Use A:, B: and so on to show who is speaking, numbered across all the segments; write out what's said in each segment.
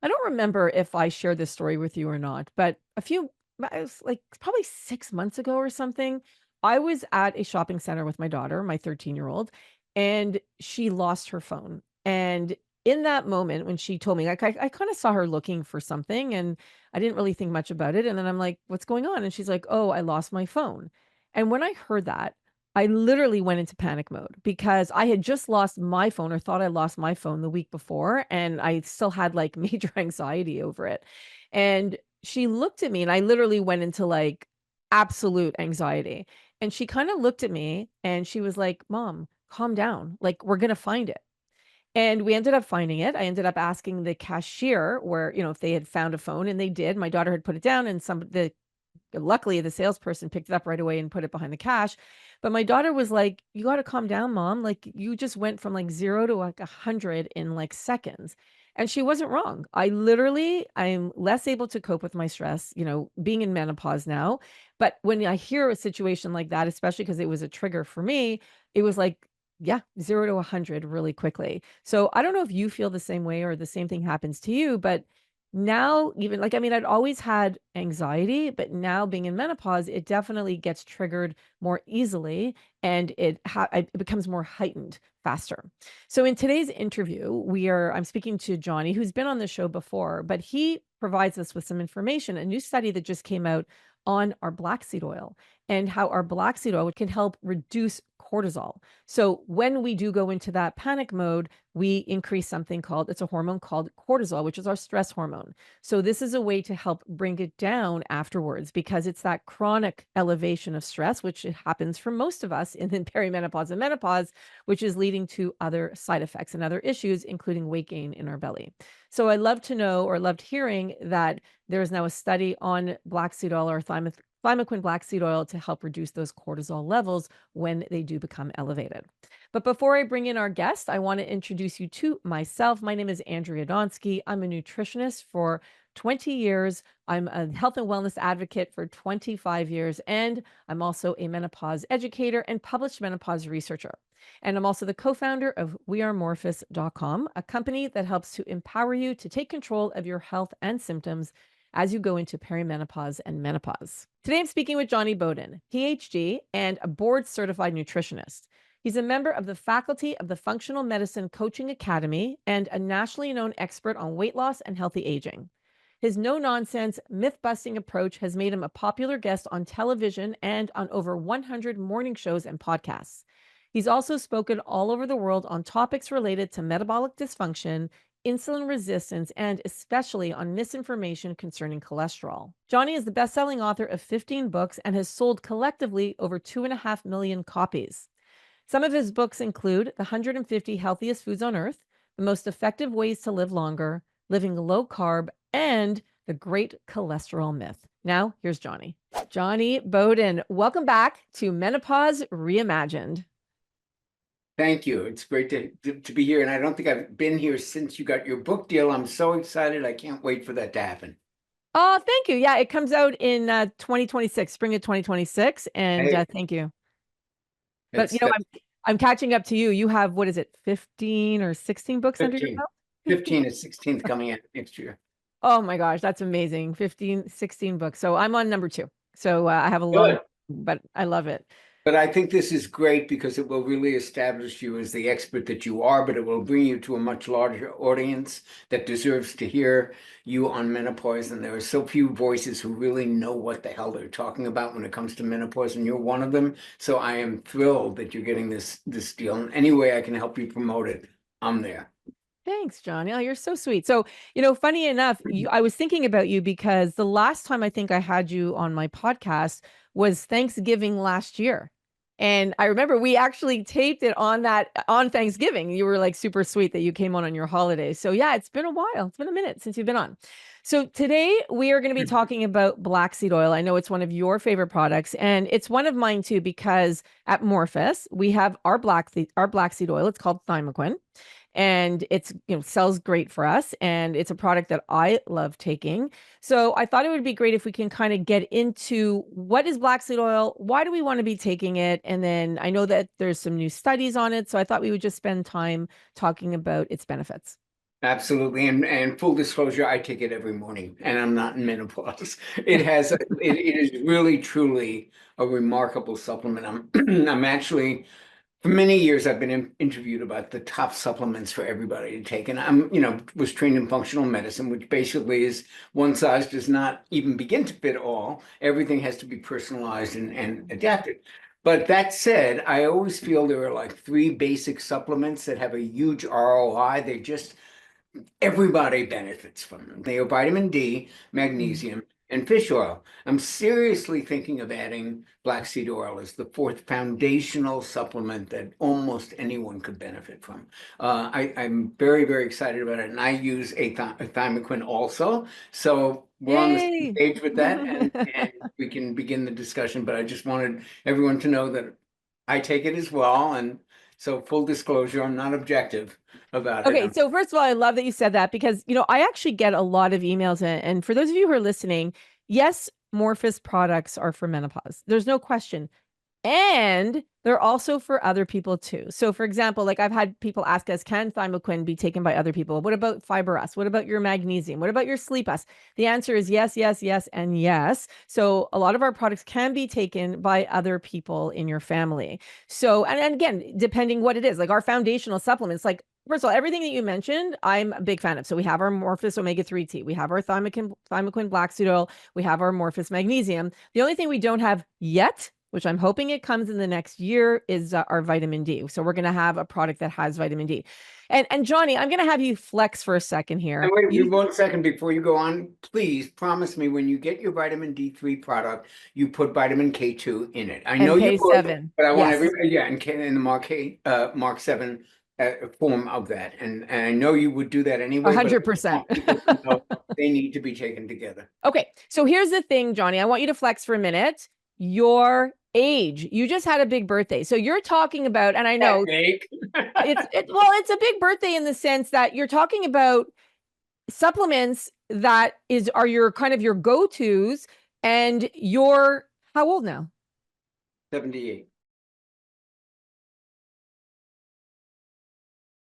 A: I don't remember if I shared this story with you or not, but it was like probably 6 months ago or something. I was at a shopping center with my daughter, my 13-year-old, and she lost her phone. And in that moment, when she told me, like, I kind of saw her looking for something and I didn't really think much about it. And then I'm like, what's going on? And she's like, oh, I lost my phone. And when I heard that, I literally went into panic mode because I had just lost my phone or thought I lost my phone the week before, and I still had like major anxiety over it. And she looked at me and I literally went into like absolute anxiety. And she kind of looked at me and she was like, "Mom, calm down. Like, we're going to find it." And we ended up finding it. I ended up asking the cashier where, if they had found a phone, and they did. My daughter had put it down, and the luckily, the salesperson picked it up right away and put it behind the cash. But my daughter was like, "You gotta calm down, mom. Like, you just went from like 0 to like 100 in like seconds." And she wasn't wrong. I'm less able to cope with my stress, being in menopause now. But when I hear a situation like that, especially because it was a trigger for me, it was like, yeah, 0 to 100 really quickly. So I don't know if you feel the same way or the same thing happens to you, but now, even like, I mean, I'd always had anxiety, but now being in menopause, it definitely gets triggered more easily and it becomes more heightened faster. So in today's interview, I'm speaking to Jonny, who's been on the show before, but he provides us with some information, a new study that just came out on our black seed oil and how our black seed oil can help reduce cortisol. So when we do go into that panic mode, we increase something called, it's a hormone called cortisol, which is our stress hormone. So this is a way to help bring it down afterwards because it's that chronic elevation of stress, which it happens for most of us in perimenopause and menopause, which is leading to other side effects and other issues, including weight gain in our belly. So I love to know, or loved hearing, that there is now a study on black seed oil or thymoquin black seed oil to help reduce those cortisol levels when they do become elevated. But before I bring in our guest, I want to introduce you to myself. My name is Andrea Donsky. I'm a nutritionist for 20 years. I'm a health and wellness advocate for 25 years. And I'm also a menopause educator and published menopause researcher. And I'm also the co-founder of wearemorphus.com, a company that helps to empower you to take control of your health and symptoms as you go into perimenopause and menopause. Today, I'm speaking with Jonny Bowden, PhD and a board certified nutritionist. He's a member of the faculty of the Functional Medicine Coaching Academy and a nationally known expert on weight loss and healthy aging. His no nonsense, myth busting approach has made him a popular guest on television and on over 100 morning shows and podcasts. He's also spoken all over the world on topics related to metabolic dysfunction, insulin resistance, and especially on misinformation concerning cholesterol. Jonny is the best-selling author of 15 books and has sold collectively over 2.5 million copies. Some of his books include The 150 Healthiest Foods on Earth, The Most Effective Ways to Live Longer, Living Low Carb, and The Great Cholesterol Myth. Now, here's Jonny. Jonny Bowden, welcome back to Menopause Reimagined.
B: Thank you. It's great to be here. And I don't think I've been here since you got your book deal. I'm so excited. I can't wait for that to happen.
A: Oh, thank you. Yeah, it comes out in 2026, spring of 2026. And
B: Hey,
A: thank you. But,
B: that's
A: I'm catching up to you. You have, what is it, 15 or 16 books under your
B: 15.
A: belt?
B: 15 is 16th coming out next year.
A: Oh my gosh, that's amazing. 15, 16 books. So I'm on number 2. So I have a long,
B: Good.
A: but I love it.
B: But I think this is great because it will really establish you as the expert that you are, but it will bring you to a much larger audience that deserves to hear you on menopause. And there are so few voices who really know what the hell they're talking about when it comes to menopause, and you're one of them. So I am thrilled that you're getting this deal. And any way I can help you promote it, I'm there.
A: Thanks, Jonny. Oh, you're so sweet. So, funny enough, I was thinking about you because the last time I think I had you on my podcast was Thanksgiving last year. And I remember we actually taped it on Thanksgiving. You were like super sweet that you came on your holiday. So yeah, it's been a while. It's been a minute since you've been on. So today we are going to be talking about black seed oil. I know it's one of your favorite products, and it's one of mine too, because at Morphus, we have our black seed oil. It's called thymoquin, and it's, sells great for us, and it's a product that I love taking. So I thought it would be great if we can kind of get into what is black seed oil, why do we want to be taking it, and then I know that there's some new studies on it, so I thought we would just spend time talking about its benefits.
B: Absolutely. And full disclosure, I take it every morning and I'm not in menopause. It is really truly a remarkable supplement. I'm actually, for many years, I've been interviewed about the top supplements for everybody to take. And was trained in functional medicine, which basically is one size does not even begin to fit all. Everything has to be personalized and adapted. But that said, I always feel there are like three basic supplements that have a huge ROI. They just everybody benefits from them. They are vitamin D,
A: Mm.
B: magnesium, and fish oil. I'm seriously thinking of adding black seed oil as the fourth foundational supplement that almost anyone could benefit from. I'm very, very excited about it. And I use a thymoquinone also. So we're on the same
A: Yay.
B: page with that and we can begin the discussion. But I just wanted everyone to know that I take it as well. And so full disclosure, I'm not objective about it.
A: Okay, so first of all, I love that you said that because, I actually get a lot of emails. And for those of you who are listening, yes, Morphus products are for menopause. There's no question. And they're also for other people too. So, for example, like I've had people ask us, can thymoquinone be taken by other people? What about fiber S? What about your magnesium? What about your sleep S? The answer is yes, yes, yes, and yes. So, a lot of our products can be taken by other people in your family. So, and again, depending what it is, like our foundational supplements, like first of all, everything that you mentioned, I'm a big fan of. So we have our Morphus omega-3 tea, we have our thymoquinone black seed oil, we have our Morphus magnesium. The only thing we don't have yet, which I'm hoping it comes in the next year, is our vitamin D. So we're going to have a product that has vitamin D. And Jonny, I'm going to have you flex for a second
B: And
A: here.
B: wait
A: You
B: 1 second before you go on, please promise me when you get your vitamin D3 product, you put vitamin K2 in it. I know
A: and
B: you would,
A: K7.
B: but I want
A: Yes,
B: everybody, yeah, in the Mark 7 form of that. And I know you would do that anyway, but I want
A: 100%.
B: people to know they need to be taken together.
A: Okay, so here's the thing, Jonny. I want you to flex for a minute. Your age. You just had a big birthday. So you're talking about, and I
B: That
A: know
B: big.
A: it's a big birthday in the sense that you're talking about supplements that are your kind of your go-tos, and you're how old now?
B: 78.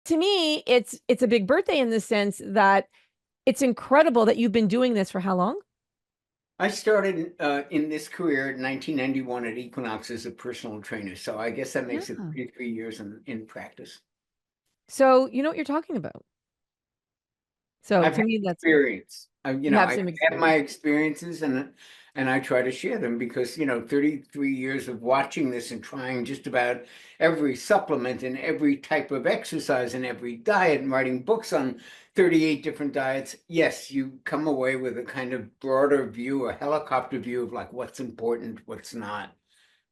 A: To me, it's a big birthday in the sense that it's incredible that you've been doing this for how long?
B: I started in this career in 1991 at Equinox as a personal trainer. So I guess that makes it
A: Yeah.
B: 33 years in practice.
A: So you know what you're talking about. So
B: I've
A: to
B: had
A: me, that's good.
B: experience.
A: You have
B: I
A: some
B: have my
A: experience.
B: experiences and I try to share them because 33 years of watching this and trying just about every supplement and every type of exercise and every diet and writing books on 38 different diets. Yes, you come away with a kind of broader view, a helicopter view of like what's important, what's not,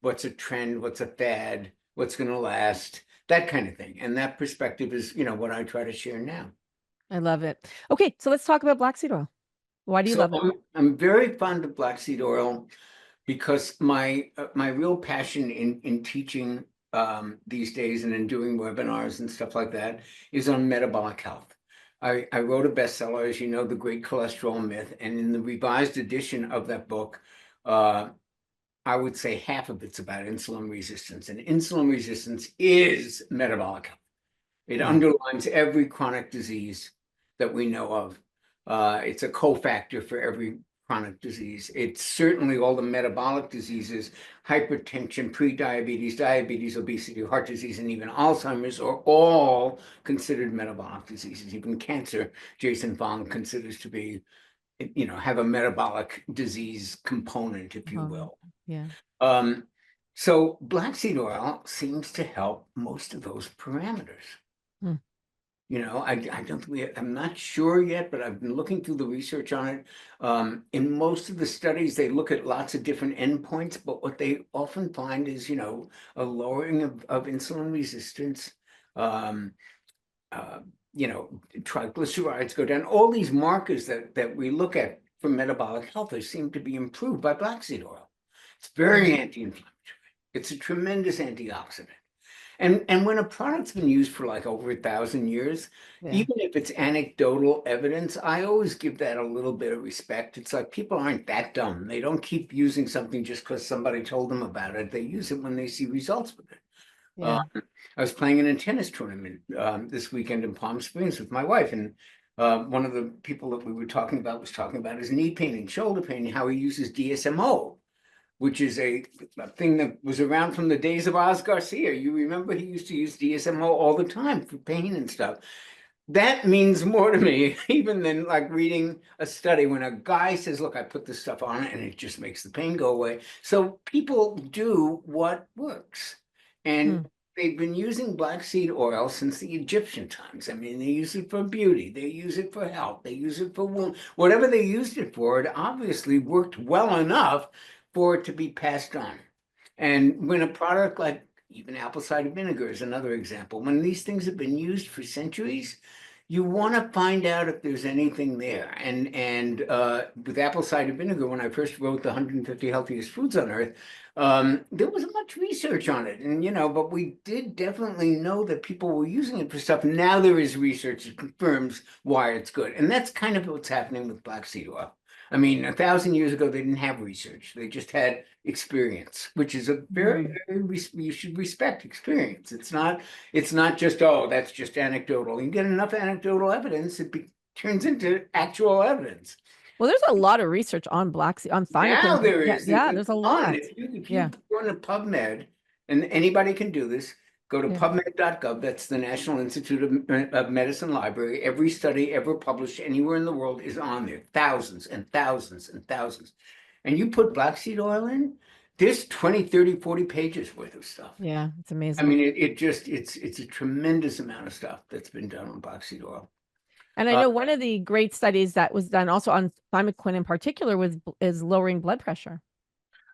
B: what's a trend, what's a fad, what's going to last, that kind of thing. And that perspective is, what I try to share now.
A: I love it. Okay, so let's talk about black seed oil. Why do you
B: So
A: love it?
B: I'm very fond of black seed oil because my real passion in teaching these days and in doing webinars and stuff like that is on metabolic health. I wrote a bestseller, as you know, The Great Cholesterol Myth, and in the revised edition of that book, uh, I would say half of it's about insulin resistance, and insulin resistance is metabolic health. It
A: Yeah.
B: underlines every chronic disease that we know of. It's a cofactor for every chronic disease. It's certainly all the metabolic diseases, hypertension, prediabetes, diabetes, obesity, heart disease, and even Alzheimer's are all considered metabolic diseases. Even cancer, Jason Fong considers to be, have a metabolic disease component, if you
A: Component.
B: will.
A: Yeah.
B: Um, so black seed oil seems to help most of those parameters.
A: Hmm.
B: I don't think I'm not sure yet, but I've been looking through the research on it. In most of the studies, they look at lots of different endpoints, but what they often find is, a lowering of insulin resistance. Um, uh, Triglycerides go down. All these markers that we look at for metabolic health, they seem to be improved by black seed oil. It's
A: Yeah.
B: very anti-inflammatory. It's a tremendous antioxidant. And when a product's been used for like over 1,000 years,
A: Yeah.
B: even if it's anecdotal evidence, I always give that a little bit of respect. It's like people aren't that dumb. They don't keep using something just because somebody told them about it. They use it when they see results with it. Uh,
A: Yeah.
B: I was playing in a tennis tournament this weekend in Palm Springs with my wife, and one of the people that we were talking about was talking about his knee pain and shoulder pain, and how he uses DSMO, which is a thing that was around from the days of Oz Garcia. You remember he used to use DSMO all the time for pain and stuff. That means more to me even than like reading a study when a guy says, look, I put this stuff on it and it just makes the pain go away. So people do what works. And they've been using black seed oil since the Egyptian times. I mean, they use it for beauty, they use it for health, they use it for wound, whatever they used it for, it obviously worked well enough for it to be passed on. And when a product like even apple cider vinegar is another example, when these things have been used for centuries, you want to find out if there's anything there. And with apple cider vinegar, when I first wrote the 150 healthiest foods on earth, there wasn't much research on it. And, but we did definitely know that people were using it for stuff. Now there is research that confirms why it's good. And that's kind of what's happening with black seed oil. I mean, 1,000 years ago, they didn't have research. They just had experience, which is a very, you should respect experience. It's not just, oh, that's just anecdotal. You get enough anecdotal evidence, it turns into actual evidence.
A: Well, there's a lot of research on black seed, on thymoquinone.
B: Now there is.
A: Yeah, there's a lot.
B: If you go into PubMed, and anybody can do this, go to PubMed.gov. That's the National Institute of Medicine Library. Every study ever published anywhere in the world is on there. Thousands and thousands and thousands. And you put black seed oil in, there's 20, 30, 40 pages worth of stuff.
A: Yeah, it's amazing.
B: I mean, it's a tremendous amount of stuff that's been done on black seed oil.
A: And I know one of the great studies that was done also on thymoquinone in particular is lowering blood pressure.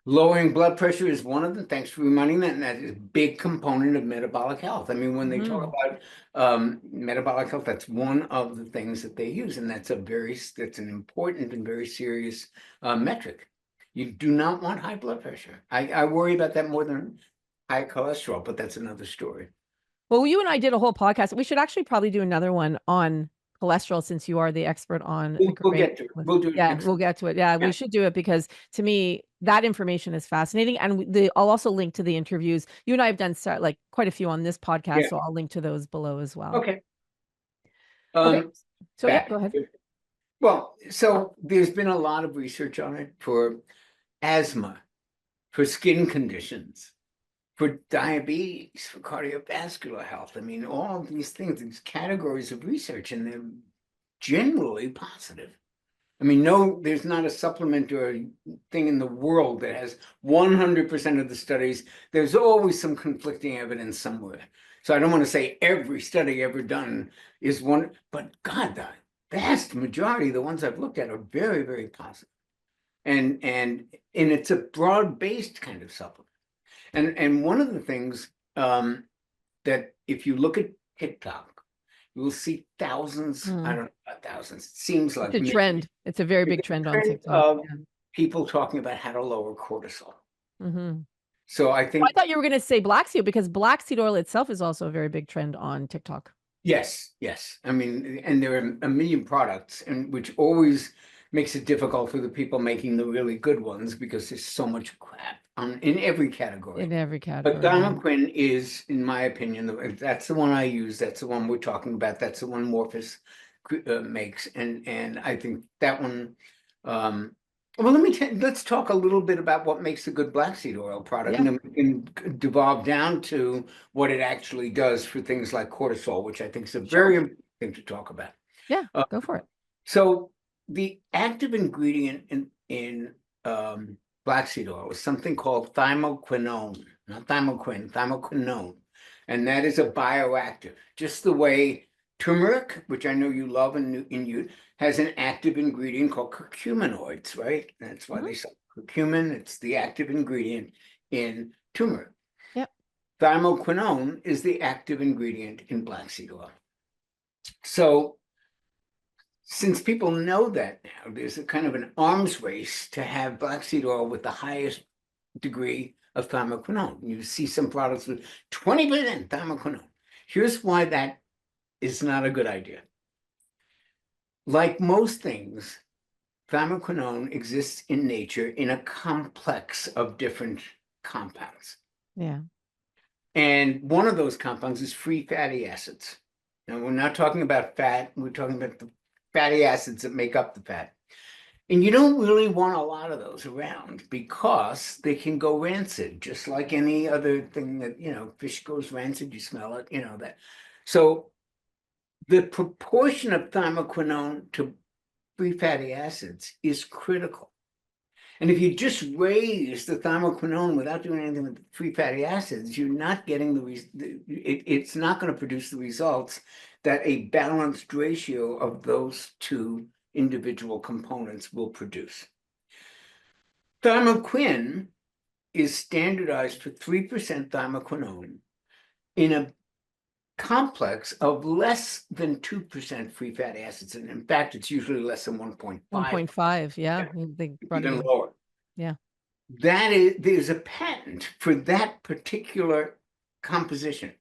B: Lowering blood pressure is one of them. Thanks for reminding that. And that is a big component of metabolic health. I mean, when they talk about metabolic health, that's one of the things that they use. And that's an important and very serious metric. You do not want high blood pressure. I worry about that more than high cholesterol, but that's another story.
A: Well, you and I did a whole podcast. We should actually probably do another one on cholesterol, since you are the expert on
B: we'll get to it. We'll do it.
A: Yeah, we'll get to it. Yeah, we should do it, because to me that information is fascinating. And I'll also link to the interviews. You and I have done like quite a few on this podcast, so I'll link to those below as well.
B: Okay.
A: Okay. So yeah, go ahead.
B: Well, so there's been a lot of research on it for asthma, for skin conditions, for diabetes, for cardiovascular health. I mean, all of these things, these categories of research, and they're generally positive. I mean, there's not a supplement or a thing in the world that has 100% of the studies. There's always some conflicting evidence somewhere. So I don't want to say every study ever done is one, but God, the vast majority, the ones I've looked at, are very, very positive. And it's a broad-based kind of supplement. And one of the things that if you look at TikTok, you will see thousands, I don't know about thousands, it seems like
A: it's a trend. It's a very big trend on TikTok.
B: People talking about how to lower cortisol. So I think
A: I thought you were going to say black seed, because black seed oil itself is also a very big trend on TikTok.
B: Yes. I mean, and there are a million products, and which always makes it difficult for the people making the really good ones, because there's so much crap in every category. But thymoquinone is, in my opinion, that's the one I use. That's the one we're talking about. That's the one Morphus makes, and I think that one. Well, let's talk a little bit about what makes a good black seed oil product, and then we can devolve down to what it actually does for things like cortisol, which I think is a very important thing to talk about.
A: Yeah, go for it.
B: So the active ingredient in black seed oil is something called thymoquinone, not thymoquine, thymoquinone. And that is a bioactive, just the way turmeric, which I know you love and you has an active ingredient called curcuminoids, right? That's why they sell curcumin. It's the active ingredient in turmeric.
A: Yep.
B: Thymoquinone is the active ingredient in black seed oil. So since people know that now, there's a kind of an arms race to have black seed oil with the highest degree of thymoquinone. You see some products with 20% thymoquinone. Here's why that is not a good idea. Like most things, thymoquinone exists in nature in a complex of different compounds.
A: Yeah.
B: And one of those compounds is free fatty acids. Now, we're not talking about fat, we're talking about the fatty acids that make up the fat. And you don't really want a lot of those around because they can go rancid, just like any other thing that, fish goes rancid, you smell it, that. So the proportion of thymoquinone to free fatty acids is critical. And if you just raise the thymoquinone without doing anything with the free fatty acids, you're not getting it's not going to produce the results that a balanced ratio of those two individual components will produce. Thymoquin is standardized for 3% thymoquinone in a complex of less than 2% free fatty acids. And in fact, it's usually less than 1.5,
A: 1.5, yeah, they brought it
B: even
A: in.
B: lower.
A: Yeah.
B: There's a patent for that particular composition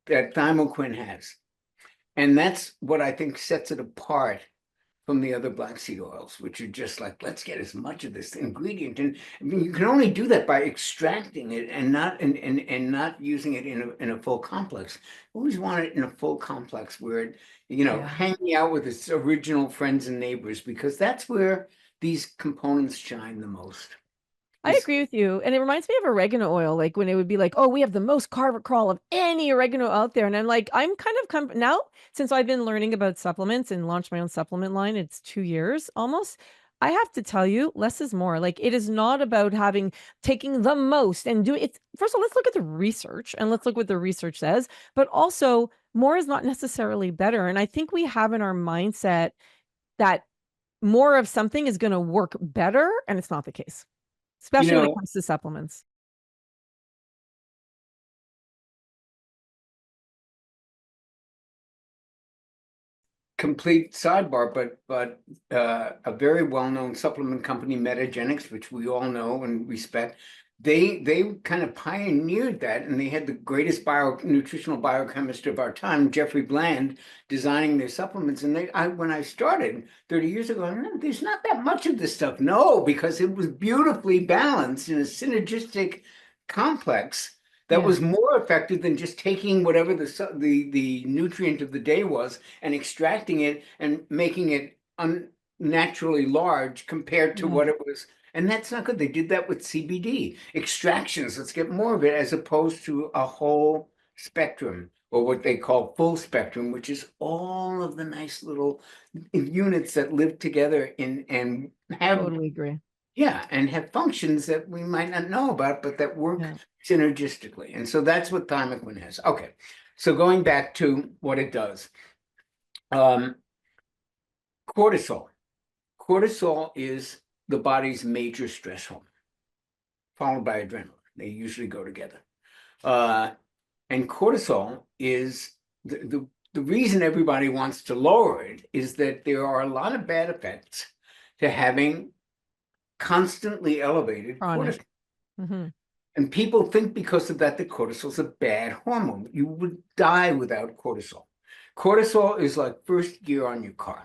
B: that thymoquin has. And that's what I think sets it apart from the other black seed oils, which are just like, let's get as much of this ingredient. And I mean, you can only do that by extracting it and not using it in a full complex. You always want it in a full complex where it, hanging out with its original friends and neighbors, because that's where these components shine the most.
A: I agree with you. And it reminds me of oregano oil, like when it would be like, oh, we have the most carvacrol of any oregano out there. And I'm like, I'm kind of now, since I've been learning about supplements and launched my own supplement line, it's 2 years almost. I have to tell you, less is more. Like it is not about taking the most and do it. First of all, let's look at the research and let's look what the research says. But also, more is not necessarily better. And I think we have in our mindset that more of something is going to work better, and it's not the case,
B: You
A: especially when it
B: know,
A: comes to supplements.
B: complete sidebar, but a very well-known supplement company, Metagenics, which we all know and respect, they kind of pioneered that, and they had the greatest nutritional biochemist of our time, Jeffrey Bland, designing their supplements. And when I started 30 years ago, there's not that much of this stuff. No, because it was beautifully balanced in a synergistic complex that
A: Yeah,
B: was more effective than just taking whatever the nutrient of the day was and extracting it and making it unnaturally large compared to
A: yeah,
B: what it was. And that's not good. They did that with CBD extractions. Let's get more of it, as opposed to a whole spectrum, or what they call full spectrum, which is all of the nice little units that live together and have,
A: totally agree.
B: yeah, and have functions that we might not know about, but that work
A: Yeah.
B: synergistically. And so that's what thymoquin has. Okay, so going back to what it does. Um, cortisol. Cortisol is the body's major stress hormone, followed by adrenaline. They usually go together. And cortisol is the reason everybody wants to lower it is that there are a lot of bad effects to having constantly elevated cortisol.
A: Chronic. Hmm.
B: And people think because of that, that cortisol is a bad hormone. You would die without cortisol. Cortisol is like first gear on your car.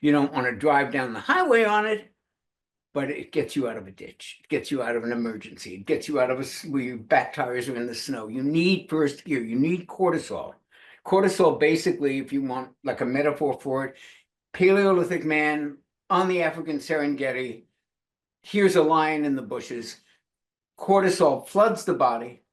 B: You don't want to drive down the highway on it, but it gets you out of a ditch. It gets you out of an emergency. It gets you out of where your back tires are in the snow. You need first gear. You need cortisol. Cortisol, basically, if you want like a metaphor for it, Paleolithic man on the African Serengeti, here's a lion in the bushes. Cortisol floods the body,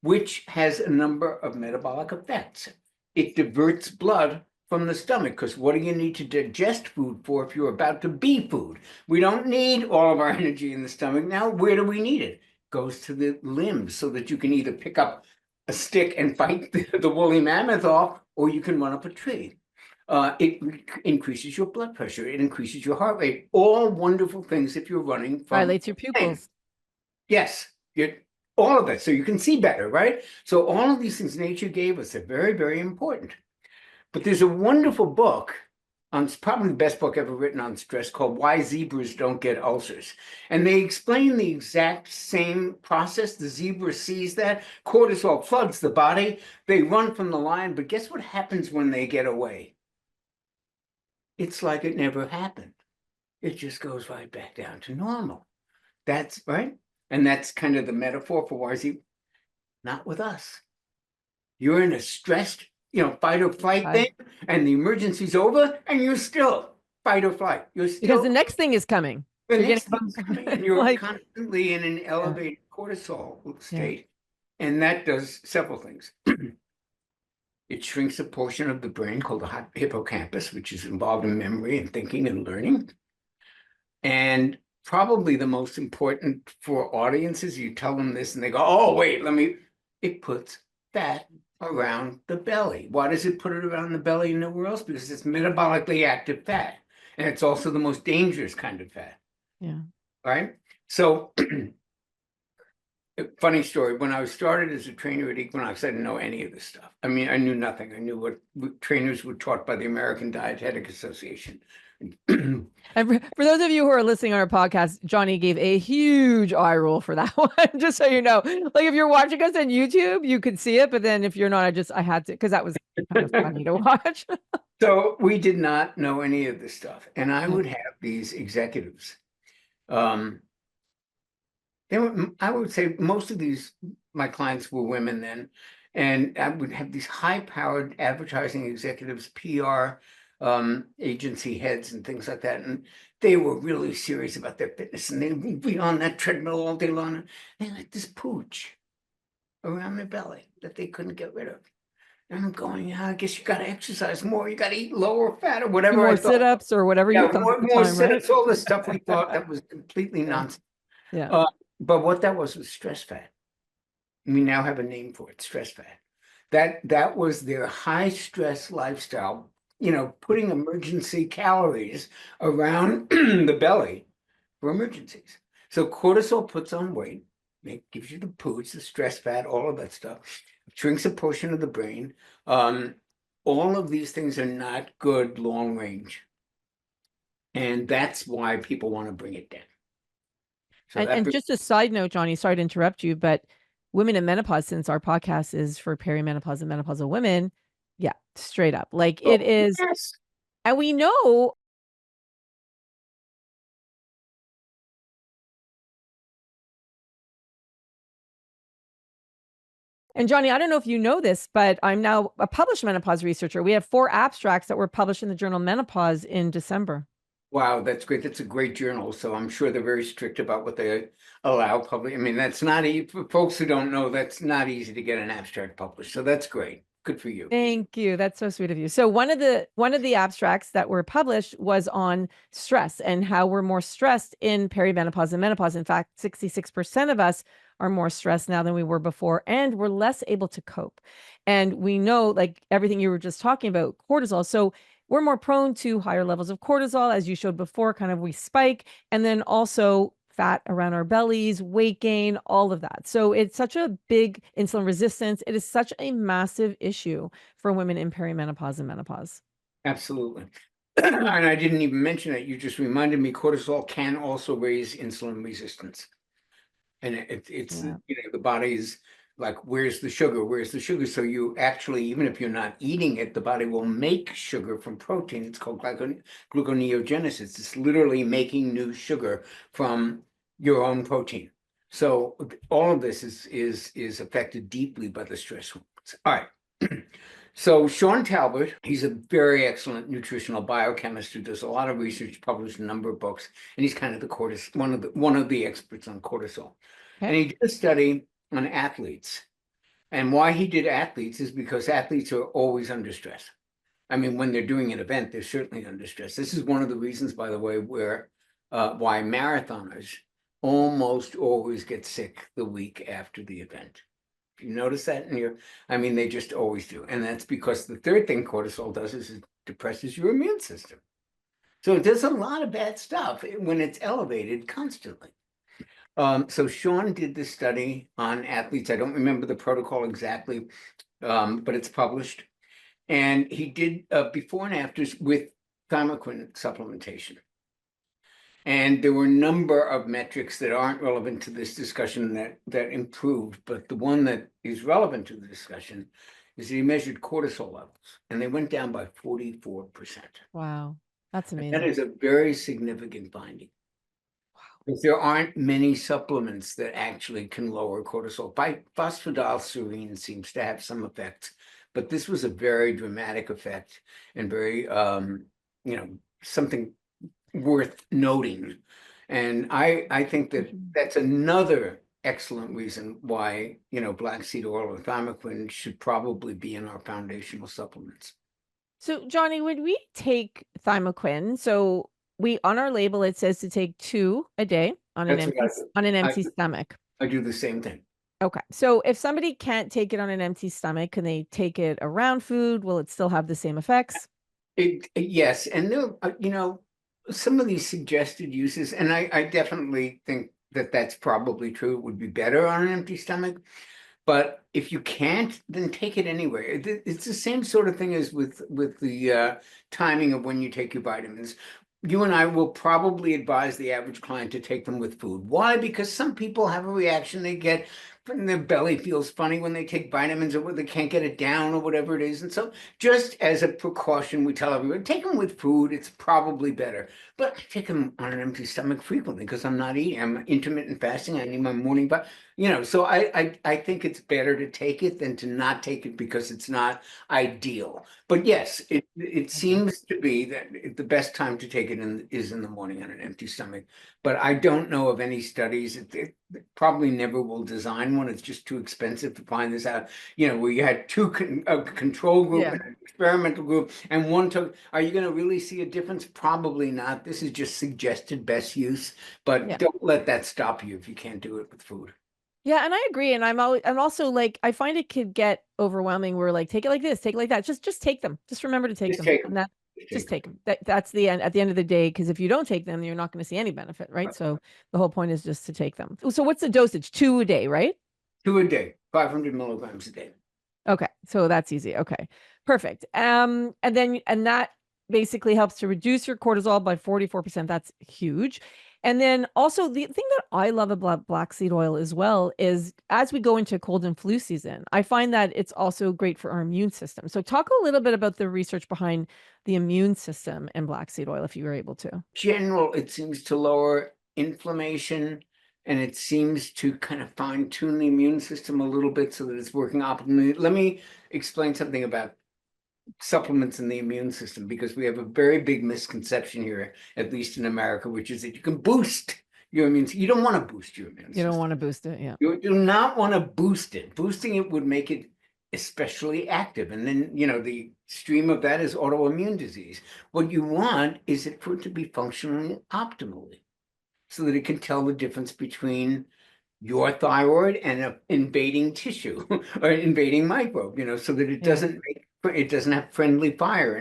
B: which has a number of metabolic effects. It diverts blood from the stomach, because what do you need to digest food for if you're about to be food? We don't need all of our energy in the stomach. Now, where do we need it? It goes to the limbs, so that you can either pick up a stick and fight the woolly mammoth off, or you can run up a tree. It increases your blood pressure. It increases your heart rate. All wonderful things if you're running from
A: Dilates your
B: pain.
A: pupils.
B: Yes, all of that, so you can see better, right? So all of these things nature gave us are very, very important. But there's a wonderful book it's probably the best book ever written on stress, called Why Zebras Don't Get Ulcers. And they explain the exact same process. The zebra sees that cortisol floods the body. They run from the lion, but guess what happens when they get away? It's like it never happened. It just goes right back down to normal. That's right. And that's kind of the metaphor for why Not with us. You're in a stressed, fight or flight thing, and the emergency's over, and you're still fight or flight. You're
A: Because
B: still
A: the next thing is coming.
B: the
A: You're
B: next
A: getting
B: thing's coming, and you're
A: like,
B: constantly in an elevated cortisol
A: yeah.
B: state. And that does several things. It shrinks a portion of the brain called the hippocampus, which is involved in memory and thinking and learning. And probably the most important for audiences, you tell them this and they go, oh, wait, it puts fat around the belly. Why does it put it around the belly and nowhere else? Because it's metabolically active fat. And it's also the most dangerous kind of fat.
A: Yeah.
B: Right? So funny story. When I started as a trainer at Equinox, I didn't know any of this stuff. I mean, I knew nothing. I knew what trainers were taught by the American Dietetic Association.
A: And for those of you who are listening on our podcast, Jonny gave a huge eye roll for that one, just so you know. Like if you're watching us on YouTube, you could see it, but then if you're not, I had to, because that was kind of funny to watch.
B: So we did not know any of this stuff. And I
A: Yeah.
B: would have these executives. I would say most of my clients were women then. And I would have these high-powered advertising executives, PR agency heads and things like that. And they were really serious about their fitness. And they would be on that treadmill all day long. And they had this pooch around their belly that they couldn't get rid of. And I'm going, yeah, I guess you got to exercise more. You got to eat lower fat or
A: Do
B: whatever I
A: more
B: thought.
A: sit-ups or whatever you
B: Yeah,
A: thought at the
B: more
A: time, right?
B: sit-ups, all this stuff we thought that was completely nonsense.
A: Yeah.
B: But what that was stress fat. We now have a name for it, stress fat. That was their high stress lifestyle, putting emergency calories around the belly for emergencies. So cortisol puts on weight, it gives you the pooch, the stress fat, all of that stuff, shrinks a portion of the brain. All of these things are not good long range. And that's why people want to bring it down. So
A: And just a side note, Jonny, sorry to interrupt you, but women in menopause, since our podcast is for perimenopause and menopausal women, yeah, straight up. Like it is,
B: yes.
A: and we know. And Jonny, I don't know if you know this, but I'm now a published menopause researcher. We have 4 abstracts that were published in the journal Menopause in December.
B: Wow, that's great. That's a great journal. So I'm sure they're very strict about what they allow public. I mean, that's not easy for folks who don't know, that's not easy to get an abstract published. So that's great. Good for you.
A: Thank you. That's so sweet of you. So one of the abstracts that were published was on stress and how we're more stressed in perimenopause and menopause. In fact, 66% of us are more stressed now than we were before, and we're less able to cope. And we know, like everything you were just talking about, cortisol. So we're more prone to higher levels of cortisol, as you showed before, kind of we spike, and then also fat around our bellies, weight gain, all of that. So it's such a big insulin resistance. It is such a massive issue for women in perimenopause and menopause.
B: Absolutely. And I didn't even mention it. You just reminded me cortisol can also raise insulin resistance. And it's the body's like, where's the sugar? Where's the sugar? So you actually, even if you're not eating it, the body will make sugar from protein. It's called gluconeogenesis. It's literally making new sugar from your own protein. So all of this is affected deeply by the stress hormones. All right. So Sean Talbot, he's a very excellent nutritional biochemist who does a lot of research, published a number of books, and he's kind of one of the experts on cortisol.
A: Okay.
B: And he did a study on athletes. And why he did athletes is because athletes are always under stress. I mean, when they're doing an event, they're certainly under stress. This is one of the reasons, by the way, why marathoners almost always get sick the week after the event. You notice that they just always do. And that's because the third thing cortisol does is it depresses your immune system. So it does a lot of bad stuff when it's elevated constantly. So Sean did this study on athletes. I don't remember the protocol exactly, but it's published. And he did before and afters with thymoquinone supplementation. And there were a number of metrics that aren't relevant to this discussion that improved, but the one that is relevant to the discussion is that he measured cortisol levels, and they went down by 44%.
A: Wow. That's amazing.
B: That is a very significant finding.
A: Wow.
B: Because there aren't many supplements that actually can lower cortisol. Phosphatidylserine seems to have some effects, but this was a very dramatic effect and very, something worth noting. And I think that
A: Mhm.
B: that's another excellent reason why, black seed oil or thymoquinone should probably be in our foundational supplements.
A: So, Johnny, when we take thymoquin, so we on our label it says to take 2 a day
B: That's what I do.
A: on an
B: I,
A: empty stomach.
B: I do the same thing.
A: Okay. So if somebody can't take it on an empty stomach, can they take it around food? Will it still have the same effects?
B: Yes, and there, some of these suggested uses, and I definitely think that that's probably true. It would be better on an empty stomach, but if you can't, then take it anyway. It's the same sort of thing as with the timing of when you take your vitamins. You and I will probably advise the average client to take them with food. Why? Because some people have a reaction they get when their belly feels funny when they take vitamins or when they can't get it down or whatever it is. And so just as a precaution, we tell everyone, take them with food. It's probably better. But I take them on an empty stomach frequently because I'm not eating. I'm intermittent fasting. I need my morning, but so I think it's better to take it than to not take it because it's not ideal. But yes, it
A: Okay.
B: seems to be that the best time to take it is in the morning on an empty stomach. But I don't know of any studies. It probably never will design one. It's just too expensive to find this out. Where you had a control group
A: Yeah.
B: and an experimental group, and one took. Are you going to really see a difference? Probably not. This is just suggested best use, but
A: Yeah.
B: don't let that stop you if you can't do it with food.
A: Yeah, and I agree. And I'm also like, I find it could get overwhelming where like, take it like this, take it like that. Just take them. Just remember to take
B: Just
A: them.
B: take
A: And
B: them.
A: that
B: Just
A: just
B: take them.
A: take them. That's the end at the end of the day. Because if you don't take them, you're not going to see any benefit, right? So the whole point is just to take them. So what's the dosage? 2 a day, right?
B: Two a day, 500 milligrams a day.
A: Okay, so that's easy. Okay, perfect. And that basically helps to reduce your cortisol by 44%. That's huge. And then also the thing that I love about black seed oil as well is as we go into cold and flu season, I find that it's also great for our immune system. So talk a little bit about the research behind the immune system and black seed oil if you were able to.
B: General, it seems to lower inflammation and it seems to kind of fine tune the immune system a little bit so that it's working optimally. Let me explain something about supplements in the immune system because we have a very big misconception here, at least in America, which is that you can boost your immune system. You don't want to boost your immune
A: You don't
B: system.
A: want to boost it, yeah.
B: You do not want to boost it. Boosting it would make it especially active. And then, the stream of that is autoimmune disease. What you want is it for it to be functioning optimally so that it can tell the difference between your thyroid and an invading tissue or an invading microbe, so that
A: Yeah.
B: it doesn't have friendly fire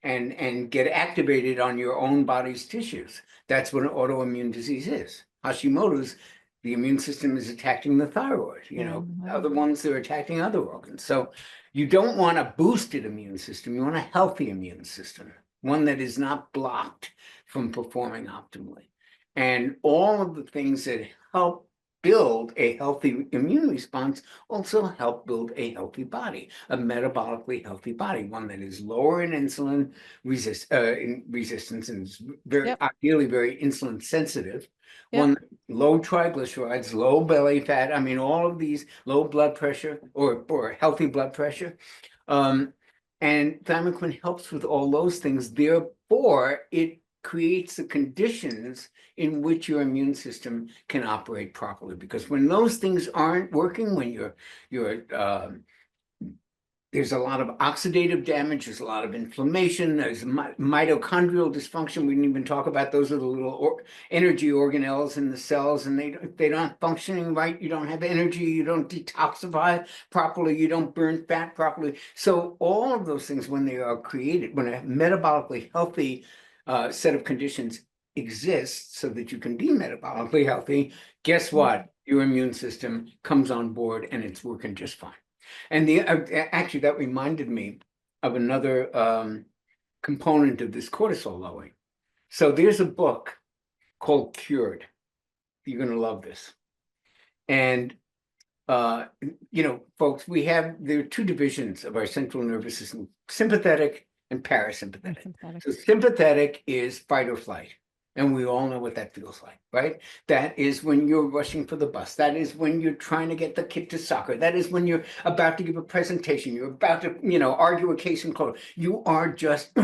B: and get activated on your own body's tissues. That's what an autoimmune disease is. Hashimoto's, the immune system is attacking the thyroid,
A: Yeah.
B: other ones they're attacking other organs. So you don't want a boosted immune system, you want a healthy immune system, one that is not blocked from performing optimally. And all of the things that help build a healthy immune response also help build a healthy body, a metabolically healthy body, one that is lower in insulin in resistance and is very
A: Yep.
B: ideally very insulin sensitive,
A: Yep.
B: one low triglycerides, low belly fat. I mean, all of these low blood pressure or healthy blood pressure. Um, and thymoquin helps with all those things. Therefore, it creates the conditions in which your immune system can operate properly. Because when those things aren't working, when there's a lot of oxidative damage, there's a lot of inflammation, there's mitochondrial dysfunction. We didn't even talk about those are the little energy organelles in the cells, and if they're not functioning right, you don't have energy, you don't detoxify properly, you don't burn fat properly. So all of those things, when they are created, when a metabolically healthy set of conditions exists so that you can be metabolically healthy, guess what? Your immune system comes on board and it's working just fine. And actually, that reminded me of another component of this cortisol lowering. So there's a book called Cured. You're going to love this. And folks, there are two divisions of our central nervous system: sympathetic and parasympathetic.
A: Sympathetic.
B: So sympathetic is fight or flight. And we all know what that feels like, right? That is when you're rushing for the bus. That is when you're trying to get the kid to soccer. That is when you're about to give a presentation. You're about to, argue a case in court. You are just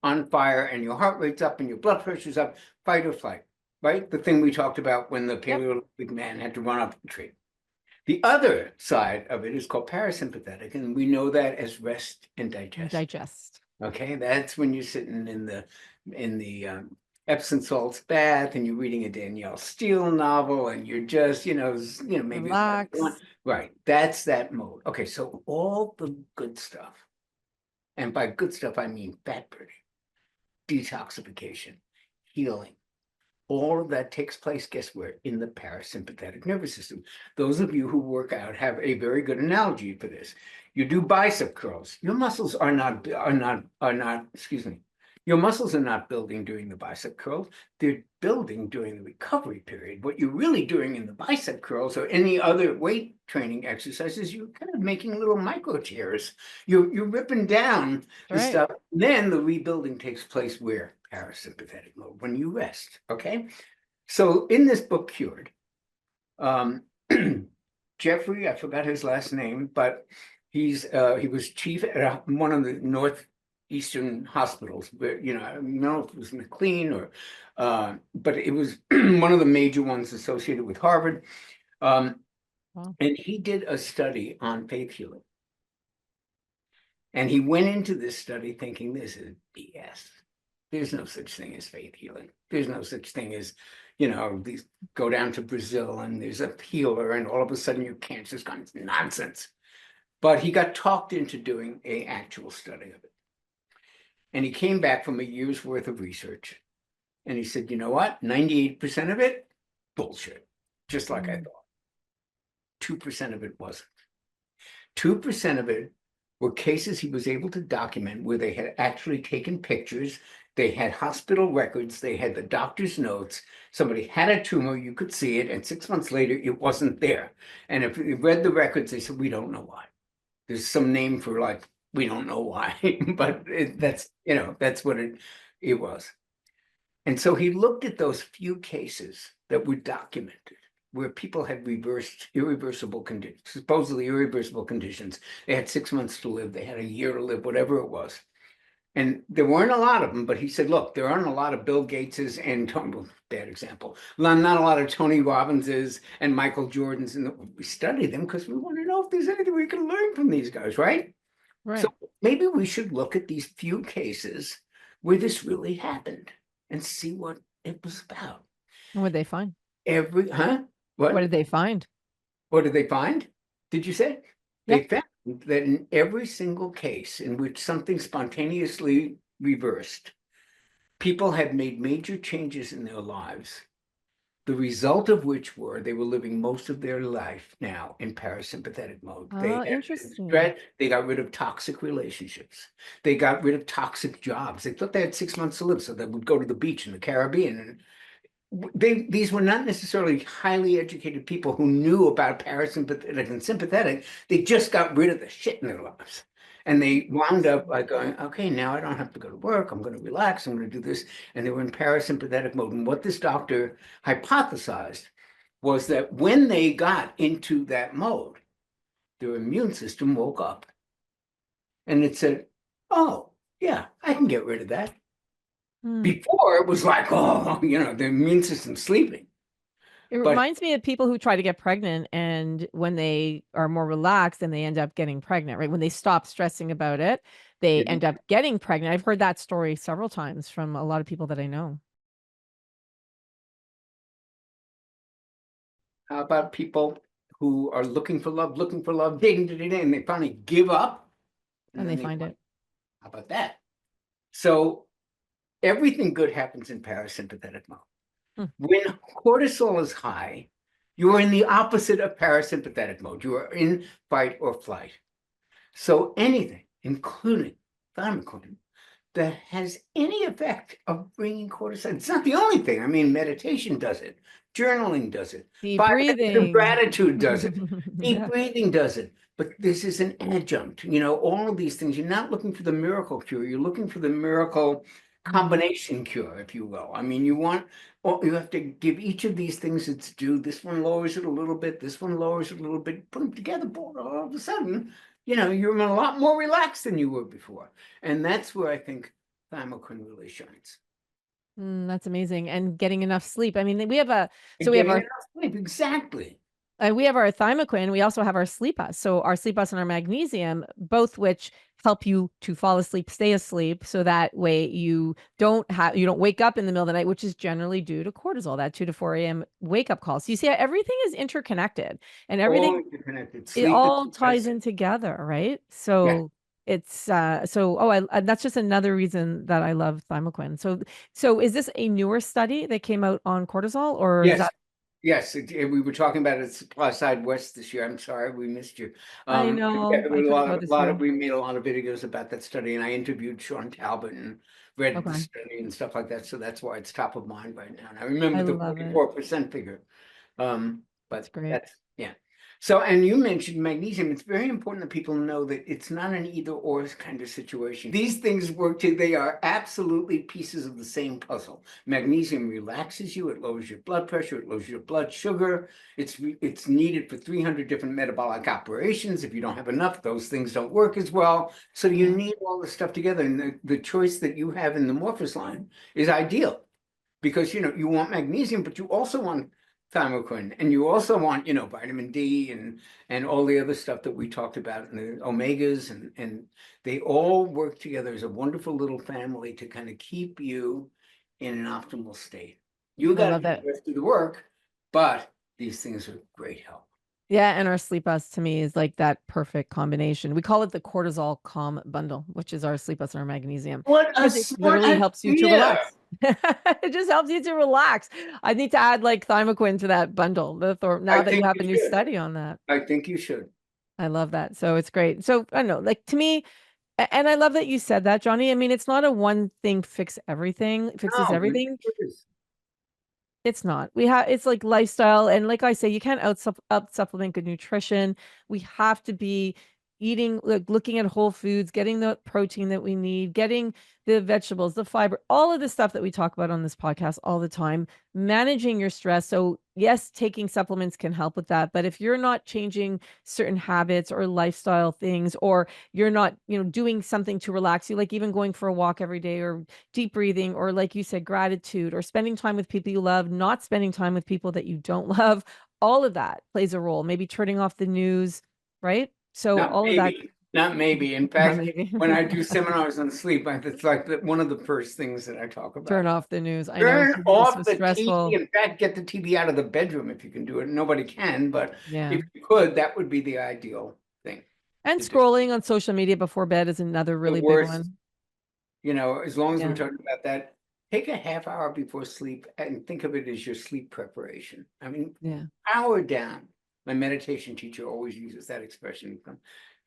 B: on fire and your heart rate's up and your blood pressure's up, fight or flight, right? The thing we talked about when the
A: Yep.
B: Paleolithic man had to run up the tree. The other side of it is called parasympathetic, and we know that as rest and
A: And
B: digest.
A: digest.
B: Okay, that's when you're sitting in the Epsom salts bath and you're reading a Danielle Steele novel and you're just, maybe
A: Relax.
B: right. That's that mode. Okay, so all the good stuff, and by good stuff I mean fat burning, detoxification, healing. All of that takes place, guess where? In the parasympathetic nervous system. Those of you who work out have a very good analogy for this. You do bicep curls. Your muscles are not, excuse me. Your muscles are not building during the bicep curls. They're building during the recovery period. What you're really doing in the bicep curls or any other weight training exercises, you're kind of making little micro tears. You're ripping down the
A: Right.
B: stuff. Then the rebuilding takes place where? Parasympathetic mode, when you rest, okay? So in this book, Cured, Jeffrey, I forgot his last name, but he was chief at one of the northeastern hospitals, where, I don't know if it was McLean or, but it was one of the major ones associated with Harvard.
A: Wow.
B: And he did a study on faith healing. And he went into this study thinking this is BS. There's no such thing as faith healing. There's no such thing as, these go down to Brazil and there's a healer and all of a sudden your cancer's gone. It's nonsense. But he got talked into doing an actual study of it. And he came back from a year's worth of research. And he said, you know what? 98% of it, bullshit. Just like I thought. 2% of it wasn't. 2% of it were cases he was able to document where they had actually taken pictures. They had hospital records. They had the doctor's notes. Somebody had a tumor. You could see it. And 6 months later, it wasn't there. And if you read the records, they said, we don't know why. There's some name for like, we don't know why. But that's what it was. And so he looked at those few cases that were documented where people had irreversible conditions, supposedly irreversible conditions. They had 6 months to live. They had a year to live, whatever it was. And there weren't a lot of them, but he said, look, there aren't a lot of Bill Gateses and bad example, not a lot of Tony Robbins's and Michael Jordan's. And we study them because we want to know if there's anything we can learn from these guys, right?
A: Right.
B: So maybe we should look at these few cases where this really happened and see what it was about.
A: And what did they find?
B: What?
A: What did they find?
B: What did they find? Did you say?
A: Yeah.
B: They found that in every single case in which something spontaneously reversed, people had made major changes in their lives, the result of which were they were living most of their life now in parasympathetic mode.
A: Oh, interesting.
B: They got rid of toxic relationships. They got rid of toxic jobs. They thought they had 6 months to live, so they would go to the beach in the Caribbean. And these were not necessarily highly educated people who knew about parasympathetic and sympathetic. They just got rid of the shit in their lives. And they wound up by going, okay, now I don't have to go to work. I'm going to relax. I'm going to do this. And they were in parasympathetic mode. And what this doctor hypothesized was that when they got into that mode, their immune system woke up. And it said, oh, yeah, I can get rid of that. Before it was like, oh, the immune system's sleeping.
A: It reminds me of people who try to get pregnant, and when they are more relaxed, and they end up getting pregnant, right? When they stop stressing about it, they end up getting pregnant. I've heard that story several times from a lot of people that I know.
B: How about people who are looking for love, dating, and they finally give up
A: And they find it.
B: How about that? So everything good happens in parasympathetic mode. When cortisol is high, you are in the opposite of parasympathetic mode. You are in fight or flight. So anything, including thymoquinone, that has any effect of bringing cortisol, it's not the only thing. I mean, meditation does it. Journaling does it.
A: Deep breathing.
B: Gratitude does it. Deep breathing does it. But this is an adjunct. All of these things, you're not looking for the miracle cure. You're looking for the miracle combination cure, if you will. I mean, you have to give each of these things its due. This one lowers it a little bit. This one lowers it a little bit. Put them together, boy, all of a sudden, you're a lot more relaxed than you were before. And that's where I think thymoquinone really shines.
A: That's amazing. And getting enough sleep. I mean, we have
B: And
A: we have
B: getting
A: our
B: enough sleep, exactly.
A: we have our thymoquine. We also have our sleep us. So our sleep us and our magnesium, both which help you to fall asleep, stay asleep. So that way you don't wake up in the middle of the night, which is generally due to cortisol, that 2 to 4 a.m. wake up call. So you see how everything is interconnected and
B: All
A: everything,
B: interconnected.
A: it
B: Sleep
A: all
B: is
A: ties in together, right?
B: yeah.
A: So it's that's just another reason that I love thymoquine. So is this a newer study that came out on cortisol, or is
B: Yes.
A: that?
B: Yes, we were talking about it at Supply Side West this year. I'm sorry we missed you.
A: I
B: Yeah,
A: know
B: there
A: I
B: were
A: couldn't go this year.
B: we made a lot of videos about that study, and I interviewed Sean Talbot and read the
A: Okay.
B: study and stuff like that. So that's why it's top of mind right now. And I
A: I
B: remember the
A: love it.
B: 44% figure.
A: That's
B: But
A: great.
B: that's yeah. So, and you mentioned magnesium. It's very important that people know that it's not an either or kind of situation. These things work too. They are absolutely pieces of the same puzzle. Magnesium relaxes you. It lowers your blood pressure. It lowers your blood sugar. It's needed for 300 different metabolic operations. If you don't have enough, those things don't work as well. So you
A: Yeah.
B: need all this stuff together. And the choice that you have in the Morphus line is ideal because you want magnesium, but you also want thymoquine, and you also want vitamin D and all the other stuff that we talked about, and the omegas, and they all work together as a wonderful little family to kind of keep you in an optimal state. You
A: I
B: got to
A: love
B: do
A: that.
B: the rest of the work, but these things are great help.
A: Yeah, and our sleep us to me is like that perfect combination. We call it the cortisol calm bundle, which is our sleep us and our magnesium,
B: What a
A: because it
B: smart
A: literally helps you to
B: idea!
A: relax. It just helps you to relax. I need to add like thymoquine to that bundle.
B: I
A: Now that you
B: think
A: have
B: you
A: a new
B: should.
A: study on that.
B: I think you should.
A: I love that. So it's great. So I don't know, like to me, and I love that you said that, Johnny. I mean, it's not a one thing fixes
B: No, it
A: everything.
B: is.
A: It's not. It's like lifestyle. And like I say, you can't out supplement good nutrition. We have to be eating, like looking at whole foods, getting the protein that we need, getting the vegetables, the fiber, all of the stuff that we talk about on this podcast all the time, managing your stress. So, yes, taking supplements can help with that. But if you're not changing certain habits or lifestyle things, or you're not, doing something to relax you, like even going for a walk every day, or deep breathing, or like you said, gratitude, or spending time with people you love, not spending time with people that you don't love, all of that plays a role. Maybe turning off the news, right? So
B: Not
A: all of that,
B: maybe, not maybe. In fact,
A: maybe
B: when I do seminars on sleep, it's like one of the first things that I talk
A: turn
B: about.
A: off the news. I know
B: Turn
A: TV is so
B: off the TV.
A: stressful.
B: In fact, get the TV out of the bedroom if you can do it. Nobody can, but
A: Yeah.
B: if you could, that would be the ideal thing
A: And
B: to do.
A: scrolling on social media before bed is another
B: The
A: really big
B: worst,
A: one.
B: as long as we're
A: Yeah.
B: talking about that, take a half hour before sleep and think of it as your sleep preparation. I mean,
A: Yeah.
B: power down. My meditation teacher always uses that expression.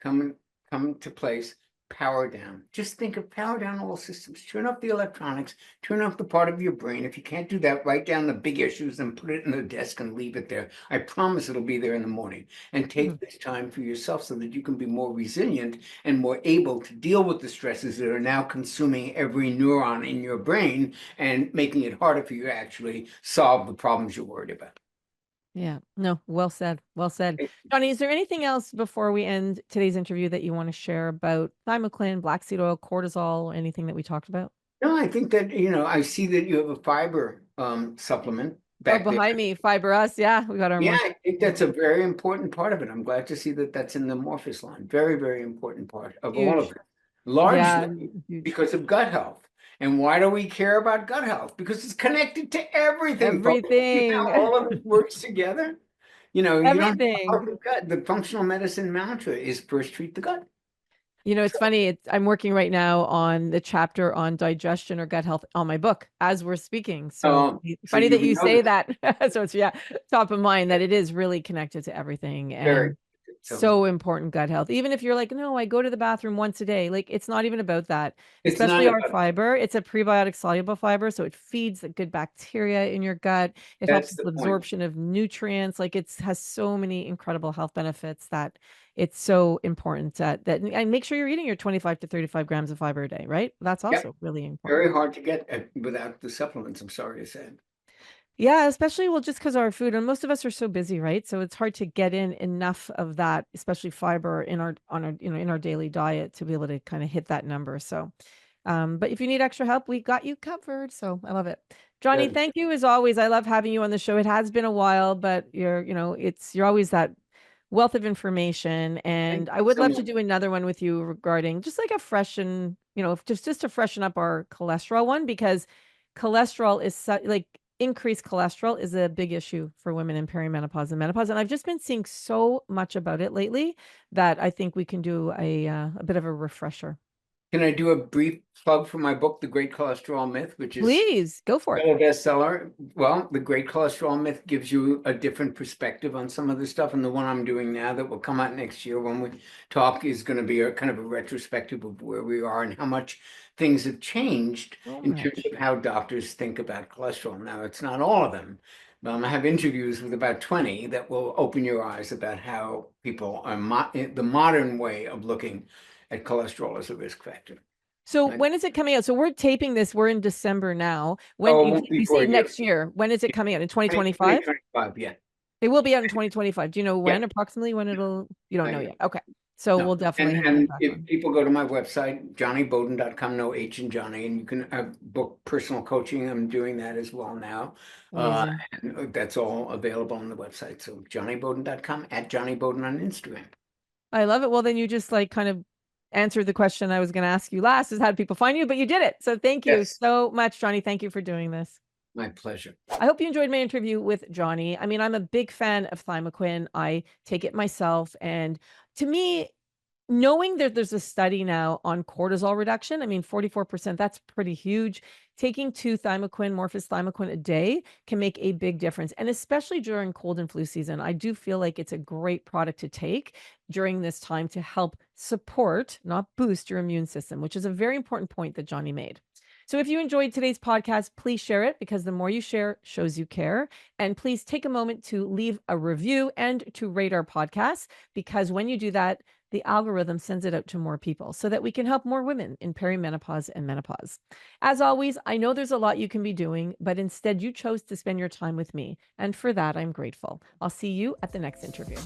B: Come, come to place, power down. Just think of power down all systems. Turn off the electronics, turn off the part of your brain. If you can't do that, write down the big issues and put it in the desk and leave it there. I promise it'll be there in the morning. And
A: Mhm.
B: take this time for yourself so that you can be more resilient and more able to deal with the stresses that are now consuming every neuron in your brain and making it harder for you to actually solve the problems you're worried about.
A: Yeah. No, well said. Well said. Johnny, is there anything else before we end today's interview that you want to share about thymoquine, black seed oil, cortisol, anything that we talked about?
B: No, I think that, I see that you have a fiber supplement
A: Oh,
B: back there.
A: behind me, Fiber Us. Yeah, we got our
B: Yeah,
A: more.
B: I think that's a very important part of it. I'm glad to see that that's in the Morphus line. Very, very important part of all of
A: Huge.
B: it,
A: Yeah,
B: largely
A: huge.
B: because of gut health. And why do we care about gut health? Because it's connected to everything, folks. See how
A: Everything.
B: all of it works together? You don't have a
A: Everything.
B: healthy gut. The functional medicine mantra is first treat the gut.
A: It's funny. I'm working right now on the chapter on digestion or gut health on my book as we're speaking. So
B: So
A: funny
B: you
A: that you say
B: know
A: that. So it's, yeah, top of mind that it is really connected to everything.
B: very.
A: And
B: So
A: So important, gut health. Even if you're like, no, I go to the bathroom once a day. Like, it's not even about that,
B: it's not
A: especially our
B: about,
A: fiber. It's a prebiotic soluble fiber. So it feeds the good bacteria in your gut. It helps
B: that's
A: with
B: the point.
A: absorption of nutrients. Like, it has so many incredible health benefits that it's so important that and make sure you're eating your 25 to 35 grams of fiber a day, right? That's
B: Yep.
A: also really important.
B: Very hard to get without the supplements, I'm sorry to say.
A: Yeah, especially, well, just because our food, and most of us are so busy, right? So it's hard to get in enough of that, especially fiber in our in our daily diet to be able to kind of hit that number. So, but if you need extra help, we got you covered. So I love it. Johnny,
B: Good.
A: thank you as always. I love having you on the show. It has been a while, but you're always that wealth of information.
B: Thank
A: And I
B: you
A: would
B: so
A: love to
B: much.
A: do another one with you regarding just like a freshen, if just to freshen up our cholesterol one, because cholesterol is like increased cholesterol is a big issue for women in perimenopause and menopause. And I've just been seeing so much about it lately that I think we can do a bit of a refresher.
B: Can I do a brief plug for my book, The Great Cholesterol Myth, which is
A: Please go for it.
B: still a bestseller? Well, The Great Cholesterol Myth gives you a different perspective on some of the stuff, and the one I'm doing now that will come out next year when we talk is going to be a kind of a retrospective of where we are and how much things have changed
A: So
B: in terms
A: much.
B: of how doctors think about cholesterol. Now, it's not all of them, but I have interviews with about 20 that will open your eyes about how people are the modern way of looking at cholesterol as a risk factor.
A: So
B: Right?
A: when is it coming out? So we're taping this. We're in December now. When
B: Oh, it
A: you
B: won't be
A: you
B: for
A: say
B: a year.
A: next year, when is it coming out? In 2025?
B: 2025, yeah.
A: It will be out in 2025. Do you know
B: Yeah,
A: when approximately when you don't
B: not
A: know
B: yet.
A: yet. Okay. So
B: No.
A: we'll
B: And
A: definitely have you
B: and
A: back
B: if
A: on.
B: people go to my website, johnnybowden.com, no H in Johnny, and you can book personal coaching. I'm doing that as well now.
A: Amazing.
B: And that's all available on the website. So johnnybowden.com, at Johnny Bowden on Instagram.
A: I love it. Well, then you just like kind of answered the question I was going to ask you last is how do people find you? But you did it. So thank you
B: Yes,
A: so much, Johnny. Thank you for doing this.
B: my pleasure.
A: I hope you enjoyed my interview with Johnny. I mean, I'm a big fan of thymoquinone. I take it myself. And to me, knowing that there's a study now on cortisol reduction, I mean, 44%, that's pretty huge. Taking two thymoquin, Morphus thymoquin a day can make a big difference. And especially during cold and flu season, I do feel like it's a great product to take during this time to help support, not boost your immune system, which is a very important point that Johnny made. So if you enjoyed today's podcast, please share it because the more you share shows you care. And please take a moment to leave a review and to rate our podcast because when you do that, the algorithm sends it out to more people so that we can help more women in perimenopause and menopause. As always, I know there's a lot you can be doing, but instead you chose to spend your time with me. And for that, I'm grateful. I'll see you at the next interview.